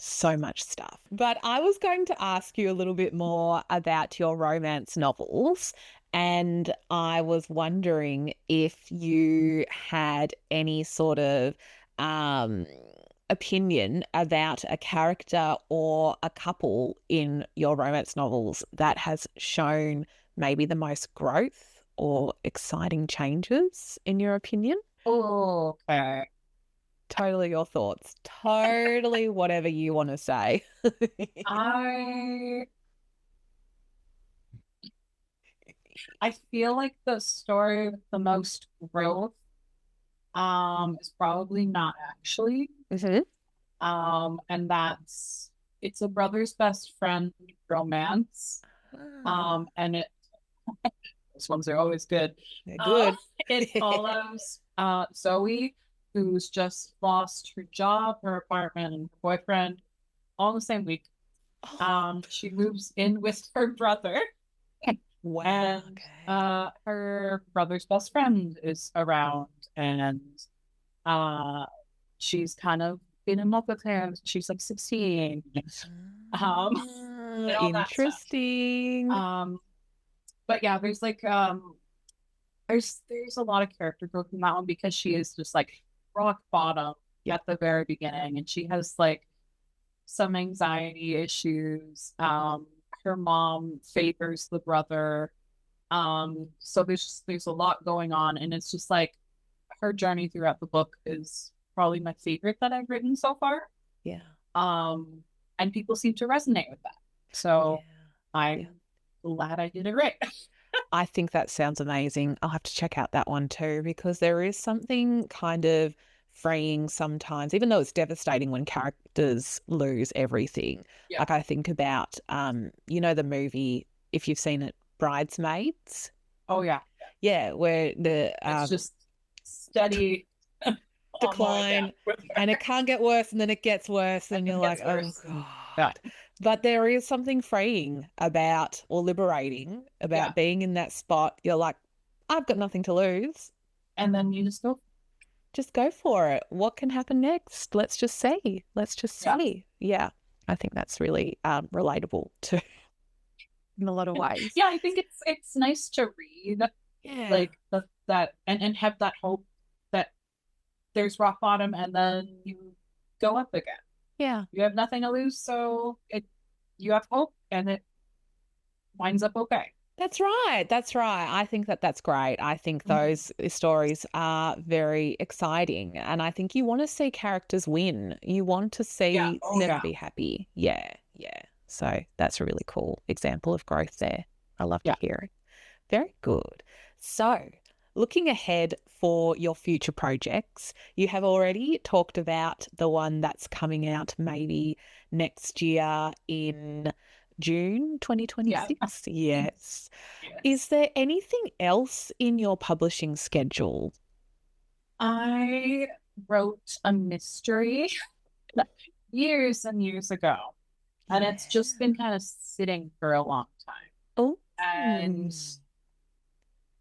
So much stuff. But I was going to ask you a little bit more about your romance novels. And I was wondering if you had any sort of um, opinion about a character or a couple in your romance novels that has shown maybe the most growth or exciting changes, in your opinion. Okay. Totally your thoughts. Totally whatever you want to say. I I feel like the story with the most growth is probably Not Actually. Mhm. And it's a brother's best friend romance. And those ones are always good. They're good. It follows Zoe, who's just lost her job, her apartment, and her boyfriend all in the same week. She moves in with her brother, Wow. and her brother's best friend is around, and she's kind of been in love with him. She's like 16. And all that stuff. Interesting. But yeah, there's like there's a lot of character growth in that one because she is just like rock bottom at the very beginning, and she has like some anxiety issues. Her mom favors the brother. So there's a lot going on, and it's just like her journey throughout the book is probably my favorite that I've written so far. Yeah. And people seem to resonate with that. So I'm glad I did it right. I think that sounds amazing. I'll have to check out that one too, because there is something kind of freeing sometimes, even though it's devastating when characters lose everything. Yeah. Like I think about, the movie, if you've seen it, Bridesmaids. Oh yeah. Yeah, where the It's just steady decline and it can't get worse and then it gets worse and you're like, oh God. Yeah. But there is something freeing about or liberating about being in that spot. You're like, I've got nothing to lose. And then you just go for it. What can happen next? Let's just see. Let's just see. Yeah. I think that's really relatable to in a lot of ways. Yeah, I think it's nice to read like that and have that hope that there's rock bottom and then you go up again. Yeah. You have nothing to lose, so you have hope and it winds up okay. That's right. That's right. I think that that's great. I think those stories are very exciting. And I think you want to see characters win. You want to Yeah. see Oh them yeah. be happy. Yeah. Yeah. So that's a really cool example of growth there. I love to Yeah. hear it. Very good. So, looking ahead for your future projects, you have already talked about the one that's coming out maybe next year in June Yeah. 2026. Yes. Is Yes. there anything else in your publishing schedule? I wrote a mystery years and years ago, and Yeah. it's just been kind of sitting for a long time. Oh, And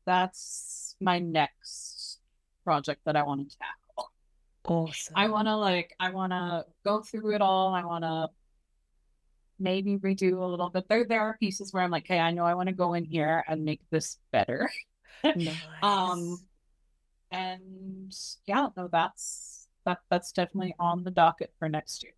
that's my next project that I want to tackle. awesome. I want to go through it all. I want to maybe redo a little bit. There are pieces where I'm like, hey, I know I want to go in here and make this better. um, Nice. and yeah, no, that's definitely on the docket for next year.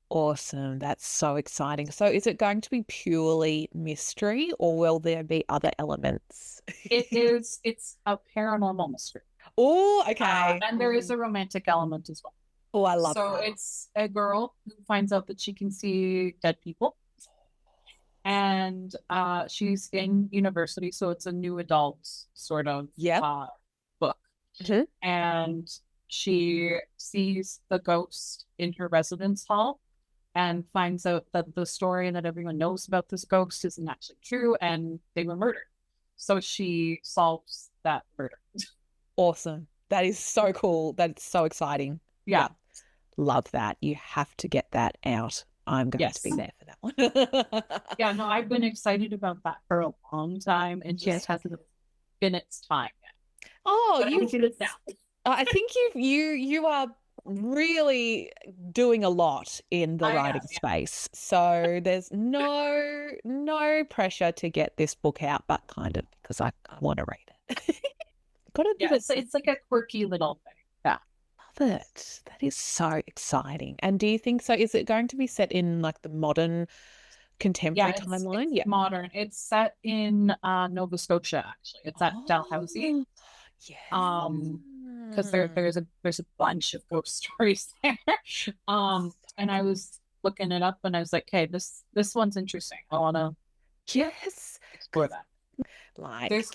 Awesome. That's so exciting. So, is it going to be purely mystery or will there be other elements? It's a paranormal mystery. Oh, okay. And there is a romantic element as well. Oh, I love So that. it's a girl who finds out that she can see dead people, and she's in university, so it's a new adult sort of Yep. book. Mhm. And she sees the ghost in her residence hall and finds out that the story that everyone knows about this ghost isn't actually true and they were murdered. So she solves that murder. Awesome. That is so cool. That's so exciting. Yeah. Yep. Love that. You have to get that out. I'm going to be Yes. there for that one. Yeah, no, I've been excited about that for a long time. It Yes. just hasn't been its time yet. Oh, But I think it is now. I think you are really doing a lot in the I writing am, yeah. space. So there's no pressure to get this book out, but kind of because I want to read it. Got to Yeah, give it. it's like a quirky little thing. Yeah. Love it. That is so exciting. And do you think so? Is it going to be set in like the modern contemporary Yeah, timeline? it's Yeah. modern. It's set in Nova Scotia, actually. It's at Dalhousie. Oh, yeah. Because there's a bunch of ghost stories there. And I was looking it up and I was like, hey, this one's interesting. I wanna Yes. explore that. Like, There's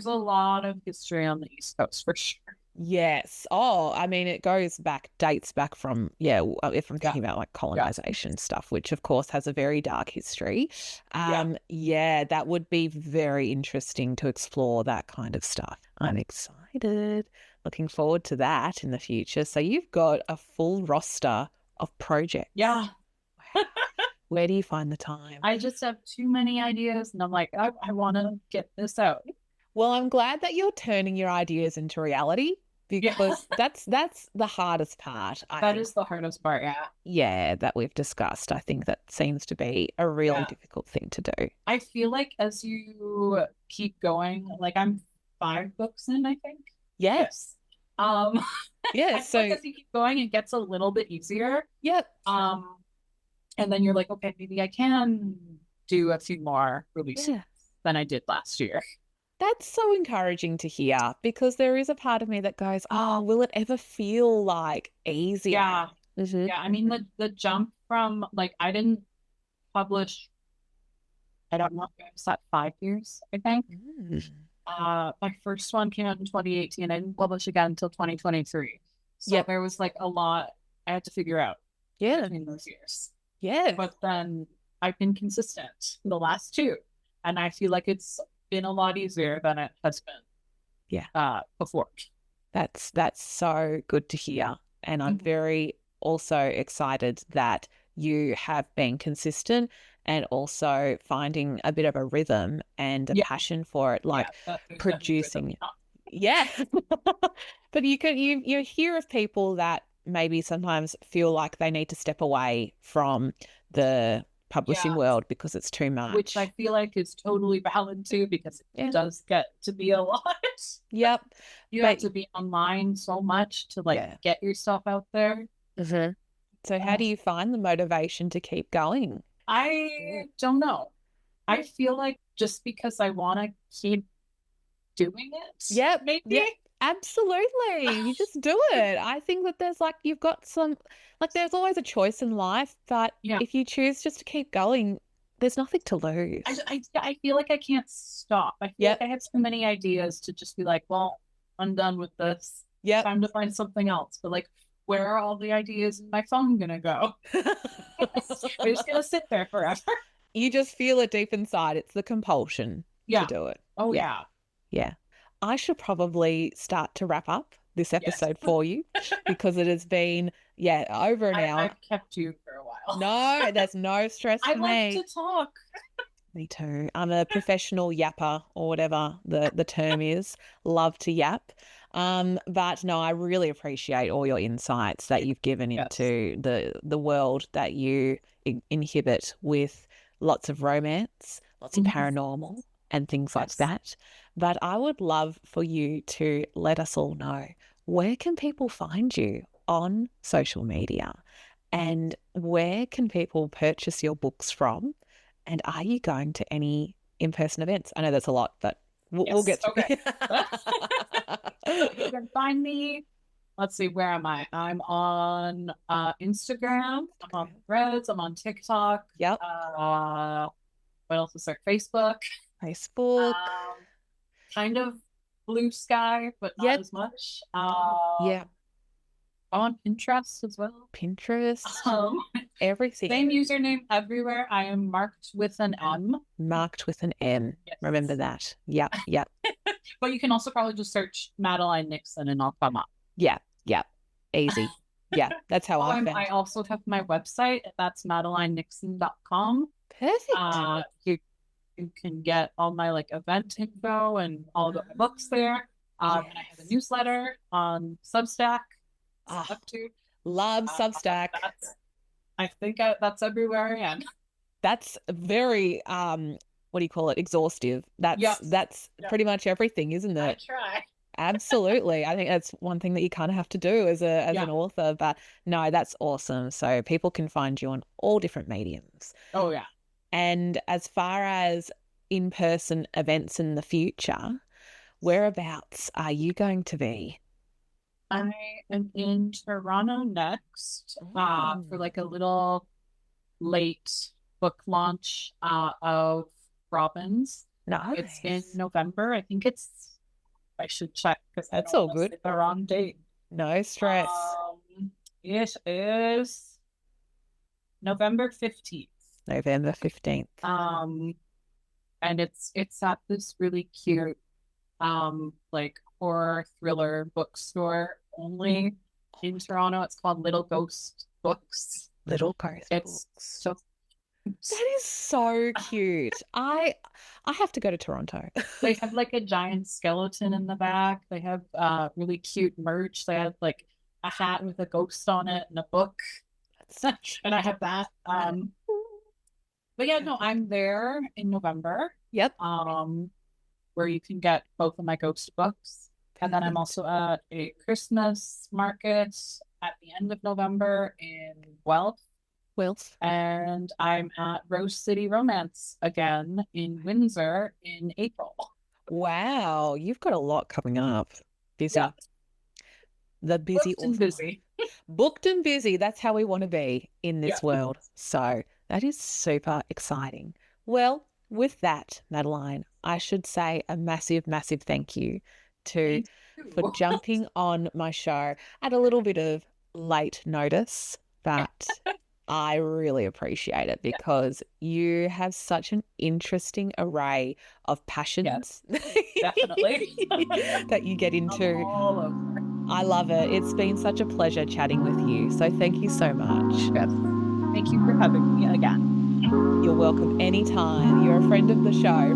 a lot of history on the East Coast for sure. yes. Oh, I mean, it dates back from, yeah, if I'm Yeah. thinking about like Yeah. colonization stuff, which of course has a very dark history. Yeah. Yeah, that would be very interesting to explore that kind of stuff. I'm excited. Looking forward to that in the future. So you've got a full roster of projects. Yeah. Wow. Where do you find the time? I just have too many ideas and I'm like, I want to get this out. Well, I'm glad that you're turning your ideas into reality Yeah. because that's the hardest part, I That think. is the hardest part. Yeah. Yeah, that we've discussed. I think that seems to be a really Yeah. difficult thing to do. I feel like as you keep going, like I'm 5 books in, I think. Yes. Um, Yeah, I feel like as you keep going, it gets a little bit easier. yep. And then you're like, okay, maybe I can do a few more releases Yeah. than I did last year. That's so encouraging to hear because there is a part of me that goes, oh, will it ever feel like easier? Yeah. Mhm. Yeah. I mean, the jump from like I didn't publish, I don't know, it was that 5 years, I think. Mm. My first one came out in 2018. I didn't publish again until 2023. So Yep. there was like a lot I had to figure out Yeah. between those years. Yeah. But then I've been consistent the last 2. And I feel like it's been a lot easier than it has been. Yeah. Before. That's so good to hear. And I'm Mhm. very also excited that you have been consistent and also finding a bit of a rhythm and a Yeah. passion for it, like there's definitely producing. rhythm. Yeah. But you hear of people that maybe sometimes feel like they need to step away from the publishing Yeah. world because it's too much. Which I feel like is totally valid too, because it Yeah. does get to be a lot. Yep. You have But- to be online so much to like Yeah. get yourself out there. Mhm. So how do you find the motivation to keep going? I don't know. I feel like just because I want to keep doing it. Yep. Maybe. Yep. Absolutely. You just do it. I think that there's like, you've got some, like, there's always a choice in life, but Yeah. if you choose just to keep going, there's nothing to lose. I feel like I can't stop. I feel Yep. like I have so many ideas to just be like, well, I'm done with this. Yep. Time to find something else. But like, where are all the ideas in my phone gonna go? They're just gonna sit there forever. You just feel it deep inside. It's the compulsion to do it. Oh Yeah. yeah. Yeah. I should probably start to wrap up this Yes. episode for you because it has been, over an hour. I've kept you for a while. No, there's no stress I for like me. to talk. Me too. I'm a professional yapper, or whatever the term is. Love to yap. But no, I really appreciate all your insights that you've given Yes. into the world that you inhibit, with lots of romance, lots of paranormal and things like Yes. that. But I would love for you to let us all know, where can people find you on social media, and where can people purchase your books from? And are you going to any in-person events? I know that's a lot, but we'll get to Okay. it. You can find me. Let's see, where am I? I'm on Instagram. I'm on Threads. I'm on TikTok. Yep. What else is there? Facebook. Facebook. Kind of Blue Sky, but not as much. Yeah. I'm on Pinterest as well. Pinterest. Everything. Same username everywhere. I am marked with an M. Marked with an M. Yes. Remember that. Yep. Yep. But you can also probably just search Madeline Nixon and I'll come up. Yeah. Yep. Easy. Yeah. That's how I found. I also have my website. That's madelinenixon.com. Perfect. You can get all my like event info and all of my books there. And I have a newsletter on Substack. Up to love Substack. I think that's everywhere I am. That's very what do you call it? Exhaustive. That's pretty much everything, isn't it? I try. Absolutely. I think that's one thing that you kind of have to do as an author. But no, that's awesome. So people can find you on all different mediums. Oh yeah. And as far as in-person events in the future, whereabouts are you going to be? I am in Toronto next for like a little late book launch of Robin's. Nice. It's in November. I think I should check because that's all good. The wrong date. No stress. It is November 15th. November 15th. And it's at this really cute like horror thriller bookstore only in Toronto. It's called Little Ghost Books. Little Ghost Books. So that is so cute. I have to go to Toronto. They have like a giant skeleton in the back. They have really cute merch. They have like a hat with a ghost on it and a book. And I have that. But yeah, no, I'm there in November. Yep. Where you can get both of my ghost books. And then I'm also at a Christmas market at the end of November in Guelph. And I'm at Rose City Romance again in Windsor in April. Wow, you've got a lot coming up. Busy. Yeah. The busy. Booked and busy. Booked and busy. That's how we want to be in this world. So that is super exciting. Well, with that, Madeline, I should say a massive, massive thank you for jumping on my show at a little bit of late notice, but I really appreciate it because you have such an interesting array of passions. Yes, definitely. that you get into. I'm all over. I love it. It's been such a pleasure chatting with you. So thank you so much. Yes. Thank you for having me again. You're welcome anytime. You're a friend of the show.